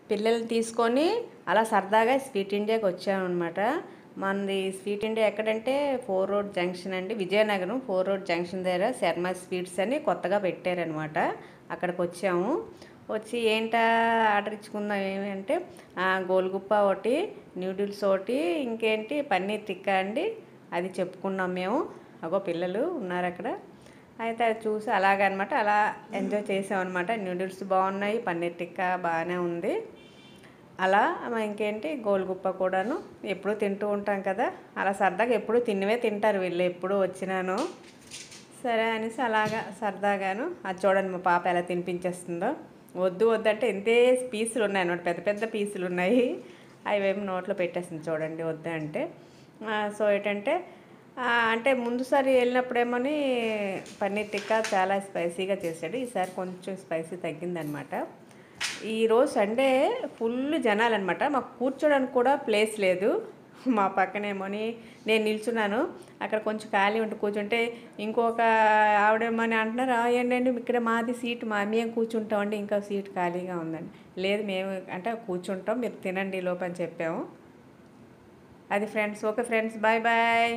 పిల్లల్ని తీసుకొని అలా సరదాగా స్వీట్ ఇండియాకి వచ్చామన్నమాట. మనది స్వీట్ ఇండియా ఎక్కడంటే 4 రోడ్ జంక్షన్ అండి, విజయనగరం 4 రోడ్ జంక్షన్ దగ్గర శర్మ స్వీట్స్ అని కొత్తగా పెట్టారనమాట. అక్కడికి వచ్చాము. వచ్చి ఏంటా ఆర్డర్ ఇచ్చుకుందాం ఏమి అంటే గోల్గుప్ప ఒకటి, న్యూడిల్స్ ఒకటి, ఇంకేంటి పన్నీర్ టిక్కా అండి. అది చెప్పుకున్నాం మేము. అగో పిల్లలు ఉన్నారు అక్కడ. అయితే అది చూసి అలాగనమాట అలా ఎంజాయ్ చేసామన్నమాట. న్యూడిల్స్ బాగున్నాయి, పన్నీర్ టిక్కా బాగానే ఉంది. అలా ఇంకేంటి గోల్గుప్ప కూడాను ఎప్పుడూ తింటూ ఉంటాం కదా, అలా సరదాగా ఎప్పుడు తిన్నవే తింటారు వీళ్ళు ఎప్పుడు వచ్చినాను. సరే అనేసి అలాగా సరదాగాను అది చూడండి మా పాప ఎలా తినిపించేస్తుందో. వద్దు వద్దంటే ఇంతే పీసులు ఉన్నాయి అన్నమాట, పెద్ద పెద్ద పీసులు ఉన్నాయి. అవేమో నోట్లో పెట్టేస్తుంది చూడండి వద్దు అంటే. సో ఏంటంటే అంటే ముందుసారి వెళ్ళినప్పుడేమోని పన్నీర్ టిక్కా చాలా స్పైసీగా చేశాడు, ఈసారి కొంచెం స్పైసీ తగ్గిందనమాట. ఈరోజు సండే ఫుల్ జనాలన్నమాట. మాకు కూర్చోడానికి కూడా ప్లేస్ లేదు. మా పక్కనేమోని నేను నిల్చున్నాను, అక్కడ కొంచెం ఖాళీ ఉంటే కూర్చుంటే ఇంకొక ఆవిడేమని అంటున్నారు, ఏంటండి ఇక్కడ మాది సీట్ మేము కూర్చుంటామండి, ఇంకా సీట్ ఖాళీగా ఉందండి. లేదు మేము అంటే కూర్చుంటాం, మీరు తినండి లోపని చెప్పాము. అది friends. Okay friends, bye bye.